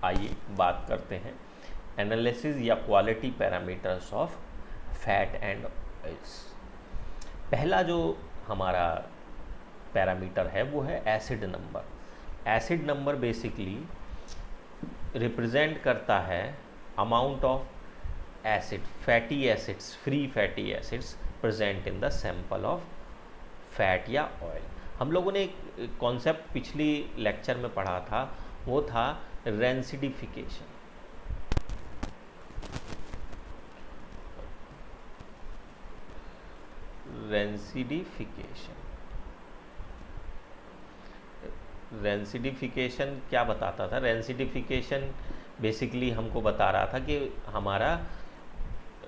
आइए बात करते हैं एनालिसिस या quality parameters of fat and oils. पहला जो हमारा पैरामीटर है वो है acid number. Acid number basically represent करता है amount of acid, fatty acids, free fatty acids present in the sample of fat या ऑयल। हम लोगों ने एक कॉन्सेप्ट पिछली लेक्चर में पढ़ा था, वो था रेंसिडिफिकेशन। रेंसिडिफिकेशन क्या बताता था? रेंसिडिफिकेशन बेसिकली हमको बता रहा था कि हमारा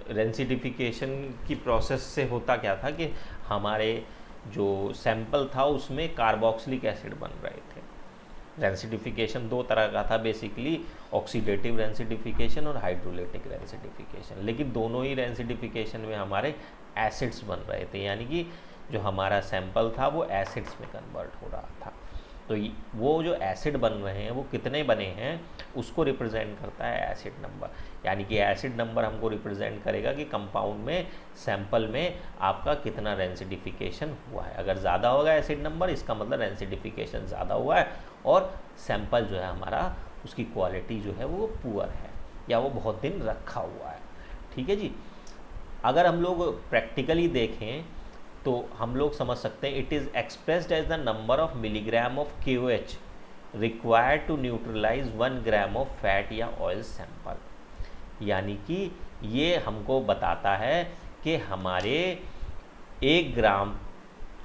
रेंसिडिफिकेशन की प्रोसेस से होता क्या था कि हमारे जो सैंपल था उसमें कार्बोक्सिलिक एसिड बन रहे थे। रेंसिडिफिकेशन दो तरह का था बेसिकली, ऑक्सीडेटिव रेंसिडिफिकेशन और हाइड्रोलाइटिक रेंसिडिफिकेशन। लेकिन दोनों ही रेंसिडिफिकेशन में हमारे एसिड्स बन रहे थे, यानी कि जो हमारा सैंपल था वो एसिड्स में कन्वर्ट हो रहा था। तो वो जो एसिड बन रहे हैं वो कितने बने हैं उसको रिप्रेजेंट करता है एसिड नंबर। यानी कि एसिड नंबर हमको रिप्रेजेंट करेगा कि कंपाउंड में, सैंपल में आपका कितना रेंसिडिफिकेशन हुआ है। अगर ज़्यादा होगा एसिड नंबर, इसका मतलब रेंसिडिफिकेशन ज़्यादा हुआ है और सैंपल जो है हमारा, उसकी क्वालिटी जो है वो पुअर है या वो बहुत दिन रखा हुआ है। ठीक है जी। अगर हम लोग प्रैक्टिकली देखें तो हम लोग समझ सकते हैं, it is expressed as the number of milligram of KOH required to neutralize 1 gram of fat या ऑयल सैंपल। यानी कि ये हमको बताता है कि हमारे 1 ग्राम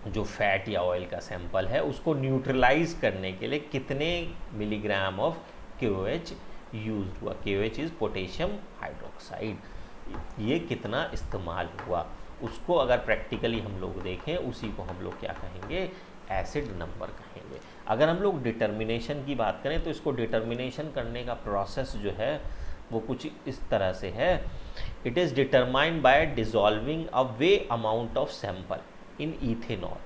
जो फैट या ऑयल का सैंपल है उसको न्यूट्रलाइज करने के लिए कितने मिलीग्राम ऑफ KOH यूज हुआ। KOH is potassium hydroxide. ये कितना इस्तेमाल हुआ, उसको अगर प्रैक्टिकली हम लोग देखें, उसी को हम लोग क्या कहेंगे, एसिड नंबर कहेंगे। अगर हम लोग डिटर्मिनेशन की बात करें तो इसको डिटर्मिनेशन करने का प्रोसेस जो है वो कुछ इस तरह से है। It is determined by dissolving a weighed amount of sample in ethanol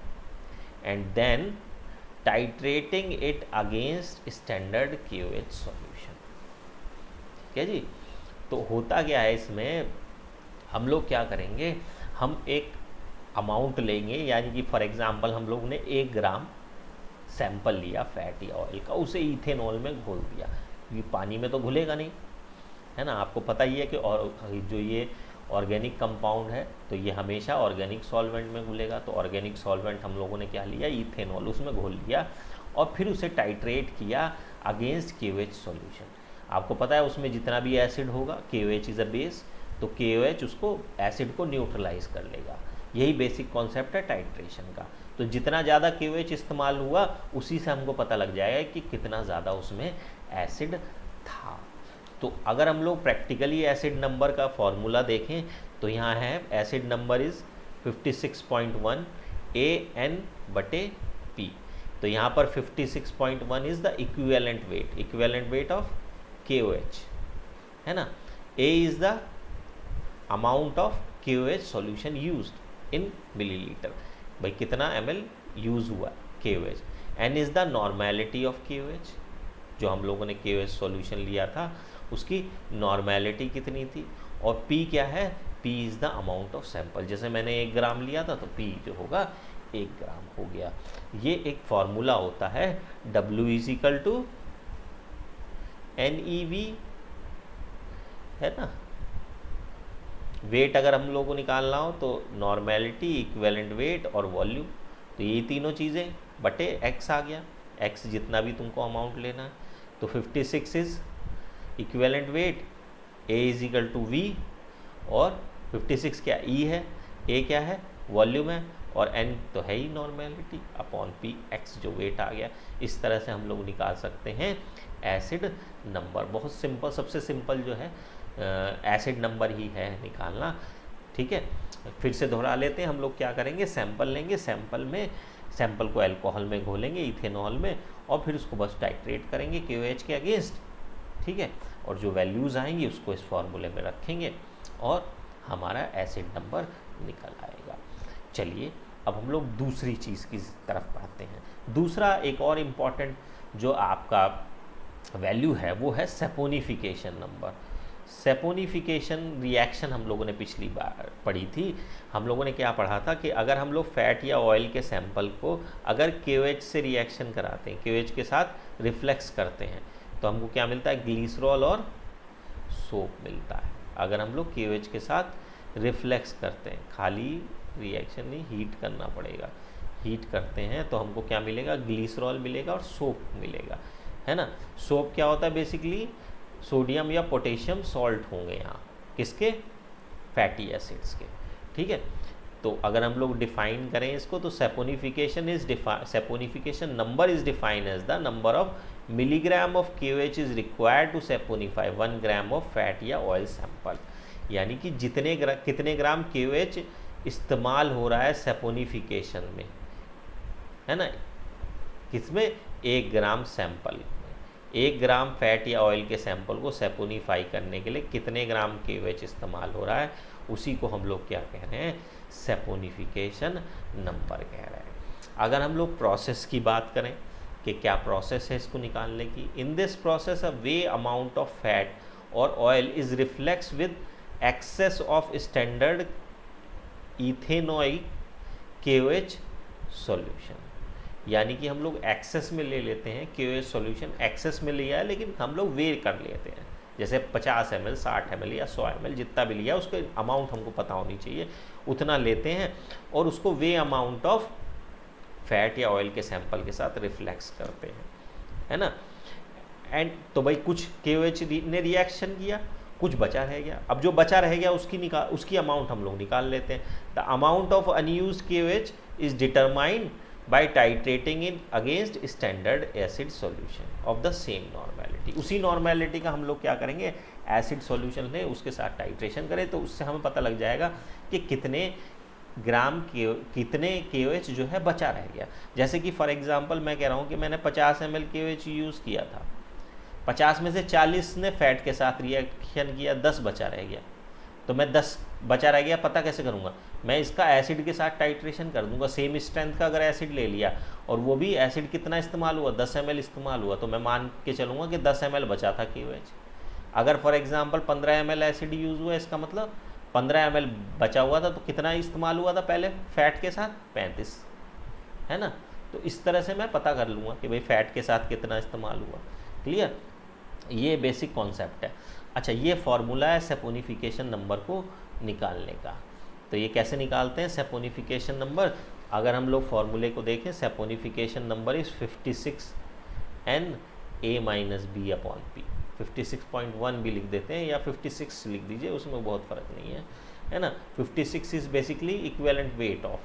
and then titrating it against standard KOH solution. ठीक है जी। तो होता क्या है इसमें, हम लोग क्या करेंगे, हम एक अमाउंट लेंगे, यानी कि फॉर एग्जांपल हम लोग ने 1 ग्राम सैंपल लिया फैट या ऑयल का, उसे इथेनॉल में घोल दिया। ये पानी में तो घुलेगा नहीं, है ना। आपको पता ही है कि और जो ये ऑर्गेनिक कंपाउंड है तो ये हमेशा ऑर्गेनिक सॉल्वेंट में घुलेगा। तो ऑर्गेनिक सॉल्वेंट हम लोगों ने क्या लिया, इथेनॉल, उसमें घोल लिया और फिर उसे टाइट्रेट किया अगेंस्ट KOH सॉल्यूशन। आपको पता है उसमें जितना भी एसिड होगा, KOH इज़ अ बेस, तो KOH उसको, एसिड को न्यूट्रलाइज कर लेगा। यही बेसिक कॉन्सेप्ट है टाइट्रेशन का। तो जितना ज़्यादा KOH इस्तेमाल हुआ उसी से हमको पता लग जाएगा कि कितना ज़्यादा उसमें एसिड था। तो अगर हम लोग प्रैक्टिकली एसिड नंबर का फॉर्मूला देखें तो यहाँ है एसिड नंबर इज़ 56.1 AN/P। तो यहाँ पर 56.1 is the equivalent weight of KOH, है ना। A is the amount of KOH solution used in millilitre, भाई कितना ml यूज़ हुआ KOH। N is the normality of KOH, जो हम लोगों ने KOH सॉल्यूशन लिया था उसकी नॉर्मेलिटी कितनी थी। और P क्या है, P is the amount of sample. जैसे मैंने 1 ग्राम लिया था तो P जो होगा 1 ग्राम हो गया। ये एक फॉर्मूला होता है, W = NEV, है ना। वेट अगर हम लोगों को निकालना हो तो नॉर्मेलिटी, इक्विवेलेंट वेट और वॉल्यूम, तो ये तीनों चीज़ें बटे x आ गया। x जितना भी तुमको अमाउंट लेना है, तो 56 is equivalent weight, A = V, और 56 क्या E है, A क्या है, वॉल्यूम है, और N तो है ही नॉर्मेलिटी अपॉन P, x जो वेट आ गया। इस तरह से हम लोग निकाल सकते हैं एसिड नंबर। बहुत सिंपल, सबसे सिंपल जो है एसिड नंबर ही है निकालना। ठीक है, फिर से दोहरा लेते हैं। हम लोग क्या करेंगे, सैंपल लेंगे, सैंपल को अल्कोहल में घोलेंगे, इथेनॉल में, और फिर उसको बस टाइट्रेट करेंगे KOH के अगेंस्ट। ठीक है, और जो वैल्यूज़ आएंगी उसको इस फॉर्मूले में रखेंगे और हमारा एसिड नंबर निकल आएगा। चलिए अब हम लोग दूसरी चीज़ की तरफ बढ़ते हैं। दूसरा एक और इम्पॉर्टेंट जो आपका वैल्यू है वो है सेपोनिफिकेशन नंबर। सेपोनिफिकेशन रिएक्शन हम लोगों ने पिछली बार पढ़ी थी। हम लोगों ने क्या पढ़ा था कि अगर हम लोग फैट या ऑयल के सैंपल को अगर KOH से रिएक्शन कराते हैं, KOH के साथ रिफ्लेक्स करते हैं, तो हमको क्या मिलता है, ग्लिसरॉल और सोप मिलता है। अगर हम लोग KOH के साथ रिफ्लेक्स करते हैं, खाली रिएक्शन नहीं, हीट करना पड़ेगा, हीट करते हैं तो हमको क्या मिलेगा, ग्लिसरॉल मिलेगा और सोप मिलेगा, है ना। सोप क्या होता है, बेसिकली सोडियम या पोटेशियम सॉल्ट होंगे यहाँ, किसके, फैटी एसिड्स के, ठीक है। तो अगर हम लोग डिफाइन करें इसको तो saponification number is defined as the number of milligram of KOH is required to saponify 1 gram of fat या ऑयल सैंपल। यानी कि कितने ग्राम KOH इस्तेमाल हो रहा है सेपोनिफिकेशन में, है ना, किसमें, 1 ग्राम सैंपल में। 1 ग्राम फैट या ऑयल के सैंपल को सेपोनीफाई करने के लिए कितने ग्राम KOH इस्तेमाल हो रहा है, उसी को हम लोग क्या कह रहे हैं, सेपोनिफिकेशन नंबर कह रहे हैं। अगर हम लोग प्रोसेस की बात करें कि क्या प्रोसेस है इसको निकालने की, in this process a weighed amount of fat और oil is reflux with excess of standard ethanoic KOH solution. यानी कि हम लोग एक्सेस में ले लेते हैं KOH सॉल्यूशन, एक्सेस में लिया है लेकिन हम लोग वे कर लेते हैं, जैसे 50 ml, 60 ml या 100 ml जितना भी लिया उसका अमाउंट हमको पता होनी चाहिए, उतना लेते हैं और उसको वे अमाउंट ऑफ फैट या ऑयल के सैंपल के साथ रिफ्लेक्स करते हैं, है ना। एंड तो भाई कुछ KOH ने रिएक्शन किया, कुछ बचा रह गया, अब जो बचा रह गया उसकी अमाउंट हम लोग निकाल लेते हैं। The amount of unused KOH is determined by titrating it against standard acid solution of the same normality। उसी नॉर्मेलिटी का हम लोग क्या करेंगे, एसिड सॉल्यूशन लें, उसके साथ टाइट्रेशन करें, तो उससे हमें पता लग जाएगा कि कितने KOH जो है बचा रह गया। जैसे कि फॉर एग्जांपल मैं कह रहा हूँ कि मैंने 50 ml KOH यूज़ किया था, 50 में से 40 ने फैट के साथ रिएक्शन किया, 10 बचा रह गया, तो मैं 10 बचा रह गया पता कैसे करूँगा, मैं इसका एसिड के साथ टाइट्रेशन कर दूंगा। सेम स्ट्रेंथ का अगर एसिड ले लिया और वो भी एसिड कितना इस्तेमाल हुआ, 10 ml इस्तेमाल हुआ, तो मैं मान के चलूँगा कि 10 ml बचा था KOH। अगर for example 15 ml acid use हुआ, इसका मतलब 15 ml बचा हुआ था, तो कितना इस्तेमाल हुआ था पहले फैट के साथ, 35, है ना। तो इस तरह से मैं पता कर लूँगा कि भाई फैट के साथ कितना इस्तेमाल हुआ। क्लियर, ये बेसिक कॉन्सेप्ट है। अच्छा, ये फॉर्मूला है सेपोनिफिकेशन नंबर को निकालने का। तो ये कैसे निकालते हैं सेपोनिफिकेशन नंबर, अगर हम लोग फॉर्मूले को देखें, सेपोनिफिकेशन नंबर इज 56Na-B/P। 56.1 भी लिख देते हैं या 56 लिख दीजिए, उसमें बहुत फ़र्क नहीं है ना। 56 is basically equivalent weight of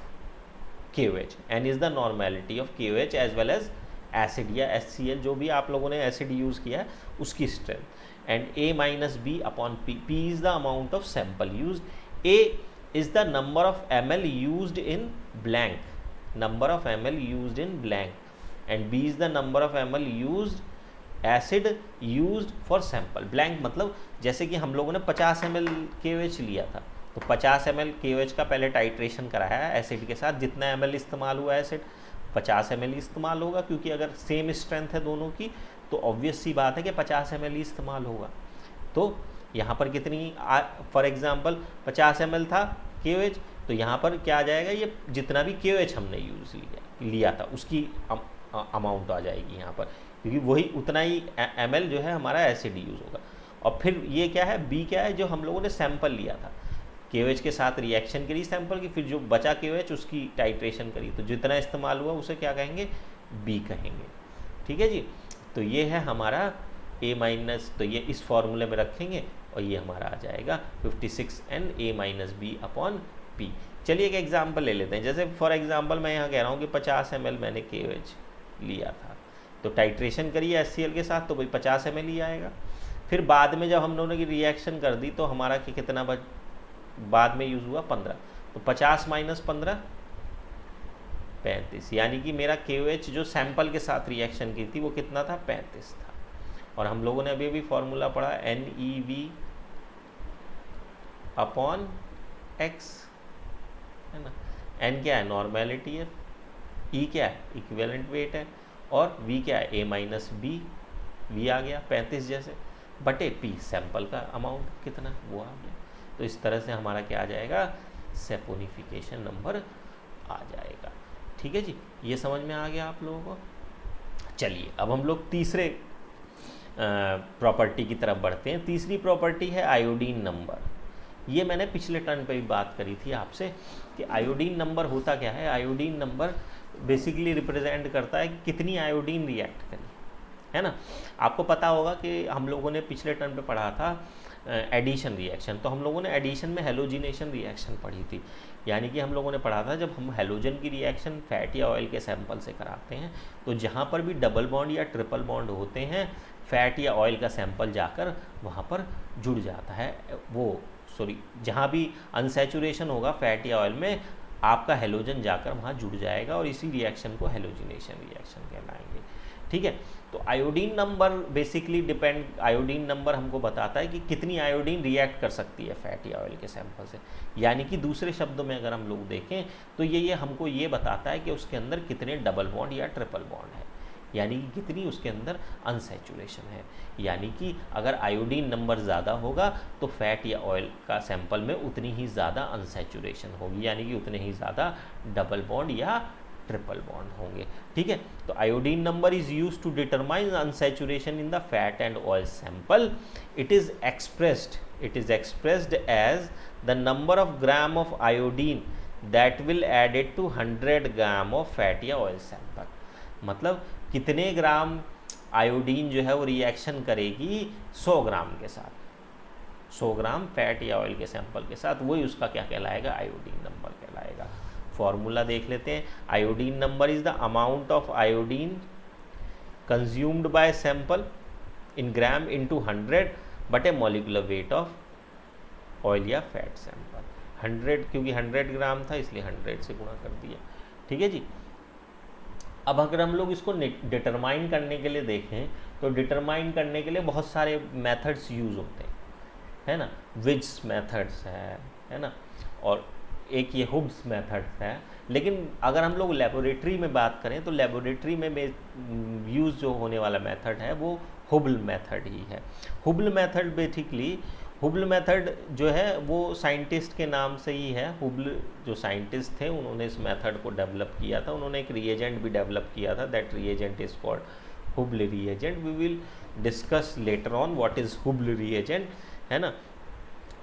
KOH, N is the normality of KOH as well as acid या HCl, जो भी आप लोगों ने एसिड यूज़ किया है उसकी strength, and A-B/P, P is the amount of sample use, A is the number of ml used in blank, and B is the number of ml used acid used for sample। blank मतलब जैसे कि हम लोगों ने 50 ml KOH लिया था, तो 50 ml KOH का पहले टाइट्रेशन कराया है एसिड के साथ, जितना ml इस्तेमाल हुआ एसिड 50 ml इस्तेमाल होगा, क्योंकि अगर सेम स्ट्रेंथ है दोनों की तो ऑब्वियस सी बात है कि 50 ml ही इस्तेमाल होगा। तो यहाँ पर कितनी, फॉर एग्जांपल 50 ml था KOH, तो यहाँ पर क्या आ जाएगा, ये जितना भी KOH हमने यूज़ लिया था उसकी अमाउंट आ जाएगी यहाँ पर, क्योंकि वही उतना ही ml जो है हमारा एसिड यूज़ होगा। और फिर ये क्या है, B क्या है, जो हम लोगों ने सैंपल लिया था KOH के साथ रिएक्शन करी सैंपल की, फिर जो बचा KOH उसकी टाइट्रेशन करी, तो जितना इस्तेमाल हुआ उसे क्या कहेंगे, B कहेंगे। ठीक है जी, तो ये है हमारा A-, तो ये इस फॉर्मूले में रखेंगे और ये हमारा आ जाएगा 56Na-B/P। चलिए एक एग्जांपल ले लेते हैं, जैसे फॉर एग्जांपल मैं यहाँ कह रहा हूँ कि 50 ml मैंने KOH लिया था, तो टाइट्रेशन करिए HCl के साथ, तो भाई 50 ml ही आएगा। फिर बाद में जब हम लोगों ने रिएक्शन कर दी तो हमारा कि कितना बाद में यूज़ हुआ 15, तो 50 - 15 35, यानी कि मेरा KOH जो सैंपल के साथ रिएक्शन की थी वो कितना था, 35 था। और हम लोगों ने अभी फॉर्मूला पढ़ा NEV/X, है ना। N क्या है, नॉर्मेलिटी है, E क्या है, इक्विवेलेंट वेट है, और V क्या है, A-B, V आ गया 35 जैसे, बटे P सैंपल का अमाउंट कितना वो आ गया। तो इस तरह से हमारा क्या आ जाएगा, सैपोनिफिकेशन नंबर आ जाएगा। ठीक है जी, ये समझ में आ गया आप लोगों को। चलिए अब हम लोग तीसरे प्रॉपर्टी की तरफ बढ़ते हैं। तीसरी प्रॉपर्टी है आयोडीन नंबर। ये मैंने पिछले टर्न पे भी बात करी थी आपसे कि आयोडीन नंबर होता क्या है। आयोडीन नंबर बेसिकली रिप्रेजेंट करता है कि कितनी आयोडीन रिएक्ट करी, है ना। आपको पता होगा कि हम लोगों ने पिछले टर्न पे पढ़ा था एडिशन रिएक्शन, तो हम लोगों ने एडिशन में हेलोजिनेशन रिएक्शन पढ़ी थी। यानी कि हम लोगों ने पढ़ा था जब हम हेलोजन की रिएक्शन फैट या ऑयल के सैंपल से कराते हैं तो जहाँ पर भी डबल बॉन्ड या ट्रिपल बॉन्ड होते हैं फैट या ऑयल का सैंपल जाकर वहाँ पर जुड़ जाता है। जहाँ भी अनसैचुरेशन होगा फैट या ऑयल में आपका हेलोजन जाकर वहाँ जुड़ जाएगा और इसी रिएक्शन को हेलोजिनेशन रिएक्शन कहलाएंगे। ठीक है, तो iodine number basically iodine number हमको बताता है कि कितनी आयोडीन रिएक्ट कर सकती है फैट या ऑयल के सैंपल से। यानी कि दूसरे शब्दों में अगर हम लोग देखें तो ये हमको ये बताता है कि उसके अंदर कितने डबल बॉन्ड या ट्रिपल बॉन्ड है, यानी कि कितनी उसके अंदर अनसैचुरेशन है। यानी कि अगर आयोडीन नंबर ज़्यादा होगा तो फैट या ऑयल का सैंपल में उतनी ही ज़्यादा अनसैचुरेशन होगी, यानी कि उतने ही ज़्यादा डबल बॉन्ड या ट्रिपल बॉन्ड होंगे। ठीक है, तो iodine number is used to determine unsaturation in the fat and oil sample. It is expressed as the number of gram of iodine that will added to 100 gram of fat या oil sample. मतलब कितने ग्राम iodine जो है वो reaction करेगी 100 ग्राम के साथ, 100 ग्राम fat या ऑयल के सैंपल के साथ, वही उसका क्या कहलाएगा, आयोडीन नंबर कहलाएगा। फॉर्मूला देख लेते हैं। Iodine number is the amount of iodine consumed by sample in gram into 100 बटे मॉलिक्यूलर वेट ऑफ ऑयल या फैट सैंपल। 100 क्योंकि 100 ग्राम था इसलिए 100 से गुणा कर दिया। ठीक है जी। अब अगर हम लोग इसको डिटरमाइन करने के लिए देखें तो डिटरमाइन करने के लिए बहुत सारे मेथड्स यूज़ होते हैं, है ना। विज्स मेथड्स है ना, और एक ये हुब्स मेथड्स है। लेकिन अगर हम लोग लेबोरेटरी में बात करें तो लेबोरेटरी में यूज़ जो होने वाला मेथड है वो हुबल मेथड ही है। Hubel method basically Hubel method जो है वो साइंटिस्ट के नाम से ही है। हुबल जो साइंटिस्ट थे उन्होंने इस मेथड को डेवलप किया था। उन्होंने एक रिएजेंट भी डेवलप किया था, that reagent is called Hubl reagent. We will discuss later on what is Hubl reagent, है ना।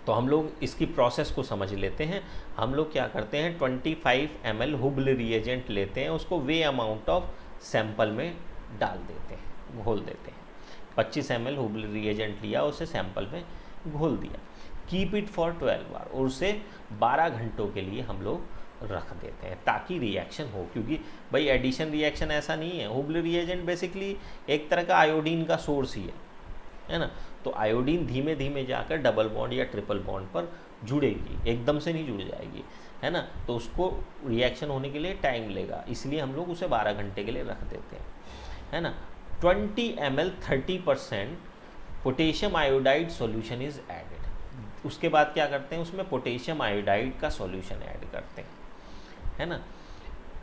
तो हम लोग इसकी प्रोसेस को समझ लेते हैं। हम लोग क्या करते हैं 25 ml हुबल रिएजेंट लेते हैं, उसको वे अमाउंट ऑफ सैंपल में डाल देते हैं, घोल देते हैं। 25 ml हुबल रिएजेंट लिया, उसे सैंपल में घोल दिया। कीप इट फॉर 12 आवर, और उसे 12 घंटों के लिए हम लोग रख देते हैं ताकि रिएक्शन हो। क्योंकि भाई एडिशन रिएक्शन ऐसा नहीं है, हुबल रिएजेंट बेसिकली एक तरह का आयोडीन का सोर्स ही है ना। तो आयोडीन धीमे धीमे जाकर डबल बॉन्ड या ट्रिपल बॉन्ड पर जुड़ेगी, एकदम से नहीं जुड़ जाएगी, है ना। तो उसको रिएक्शन होने के लिए टाइम लेगा, इसलिए हम लोग उसे 12 घंटे के लिए रख देते हैं, है ना। 20 ml 30% potassium iodide solution is added. उसके बाद क्या करते हैं, उसमें पोटेशियम आयोडाइड का सॉल्यूशन ऐड करते हैं, है ना,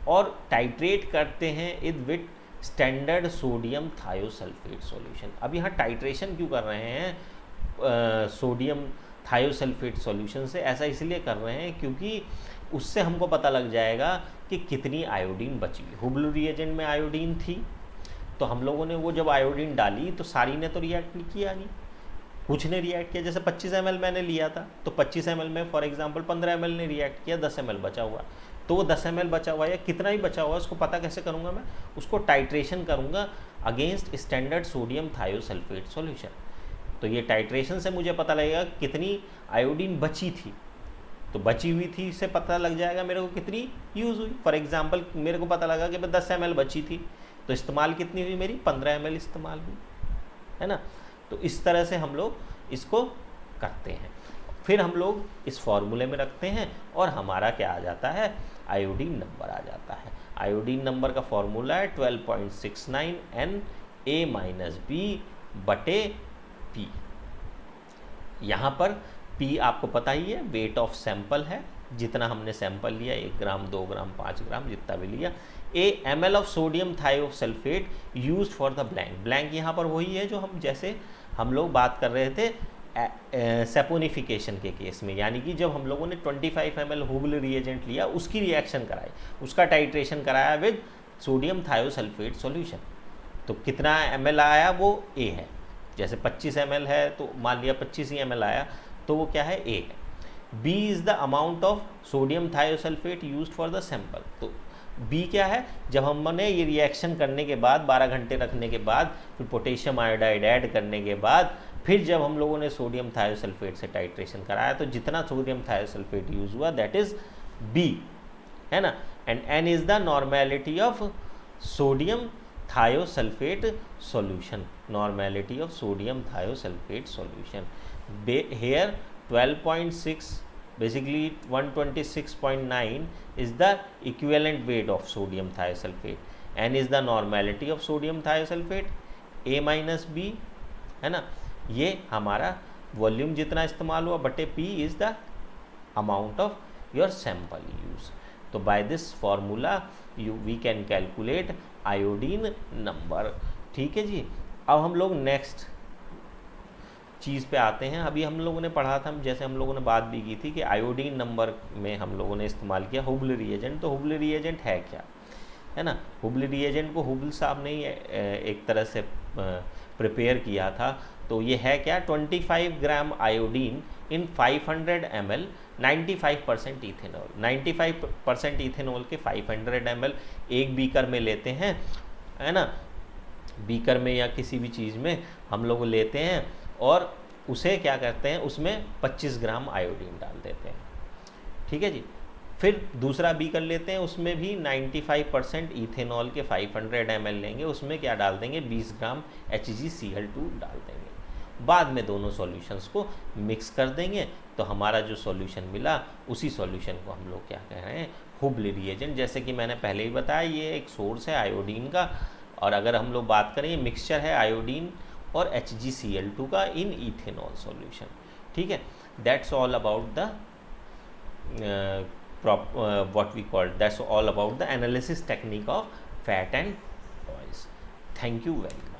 और टाइट्रेट करते हैं with standard sodium thiosulphate solution. अब यहाँ टाइट्रेशन क्यों कर रहे हैं सोडियम थायोसल्फेट सॉल्यूशन से? ऐसा इसलिए कर रहे हैं क्योंकि उससे हमको पता लग जाएगा कि कितनी आयोडीन बची। हुबल रिएजेंट में आयोडीन थी तो हम लोगों ने वो जब आयोडीन डाली तो सारी ने तो रिएक्ट नहीं किया, नहीं कुछ ने रिएक्ट किया। जैसे 25 ml मैंने लिया था तो 25 ml में फॉर एग्जांपल 15 ml ने रिएक्ट किया, 10 ml बचा हुआ। तो वो 10 ml बचा हुआ या कितना ही बचा हुआ उसको पता कैसे करूँगा मैं, उसको टाइट्रेशन करूँगा against standard sodium thiosulphate solution. तो ये टाइट्रेशन से मुझे पता लगेगा कितनी आयोडीन बची थी, तो बची हुई थी इससे पता लग जाएगा मेरे को कितनी यूज़ हुई। फॉर एग्जांपल मेरे को पता लगा कि मैं 10 ml बची थी तो इस्तेमाल कितनी हुई मेरी, 15 ml इस्तेमाल हुई, है ना। तो इस तरह से हम लोग इसको करते हैं। फिर हम लोग इस फॉर्मूले में रखते हैं और हमारा क्या आ जाता है, आयोडीन नंबर आ जाता है। आयोडीन नंबर का फॉर्मूला है 12.69 Na-B बटे P। यहाँ पर P आपको पता ही है वेट ऑफ सैंपल है, जितना हमने सैंपल लिया 1 ग्राम 2 ग्राम 5 ग्राम जितना भी लिया, ml of sodium thiosulfate used for the blank यहाँ पर वही है जो हम जैसे हम लोग बात कर रहे थे सेपोनिफिकेशन के केस में, यानी कि जब हम लोगों ने 25 ml हुबल रिएजेंट लिया, उसकी रिएक्शन कराई, उसका टाइट्रेशन कराया विद सोडियम थायोसल्फेट सॉल्यूशन, तो कितना ml आया वो A है। जैसे 25 ml है तो मान लिया 25 ही ml आया, तो वो क्या है, A है। B is the amount of sodium thiosulphate used for the sample, तो B क्या है, जब हमने ये रिएक्शन करने के बाद 12 घंटे रखने के बाद फिर पोटेशियम आयोडाइड ऐड करने के बाद फिर जब हम लोगों ने सोडियम थायोसल्फेट से टाइट्रेशन कराया तो जितना सोडियम थायोसल्फेट यूज हुआ दैट इज B, है ना। And N is the normality of sodium thiosulphate solution, normality of sodium thiosulphate solution. Here 12.6 basically 126.9 is the equivalent weight of sodium thiosulfate, N is the normality of sodium thiosulfate, A minus B, है ना। ये हमारा volume जितना इस्तेमाल हुआ बटे P is the amount of your sample use. तो by this formula we can calculate iodine number, ठीक है जी। अब हम लोग नेक्स्ट चीज़ पे आते हैं। अभी हम लोगों ने पढ़ा था, जैसे हम लोगों ने बात भी की थी कि आयोडीन नंबर में हम लोगों ने इस्तेमाल किया हुबल रिएजेंट। तो हुबल रिएजेंट है क्या, है ना। हुबल रिएजेंट को हुबल साहब ने एक तरह से प्रिपेयर किया था। तो ये है क्या, 25 gram iodine in 500 ml 95% ethanol, 95% ethanol के 500 ml एक बीकर में लेते हैं, है ना। बीकर में या किसी भी चीज़ में हम लोग लेते हैं और उसे क्या करते हैं, उसमें 25 ग्राम आयोडीन डाल देते हैं, ठीक है जी। फिर दूसरा बीकर लेते हैं, उसमें भी 95% इथेनॉल के 500 ml लेंगे, उसमें क्या डाल देंगे, 20 ग्राम HgCl2 डाल देंगे। बाद में दोनों सॉल्यूशंस को मिक्स कर देंगे, तो हमारा जो सॉल्यूशन मिला उसी सॉल्यूशन को हम लोग क्या कह रहे हैं, हुबल रिएजेंट। जैसे कि मैंने पहले ही बताया, ये एक सोर्स है आयोडीन का, और अगर हम लोग बात करें, ये मिक्सचर है आयोडीन और HgCl2 का इन इथेनॉल सॉल्यूशन, ठीक है। That's all about the what we call, that's all about the analysis technique of fat and oils. Thank you very much.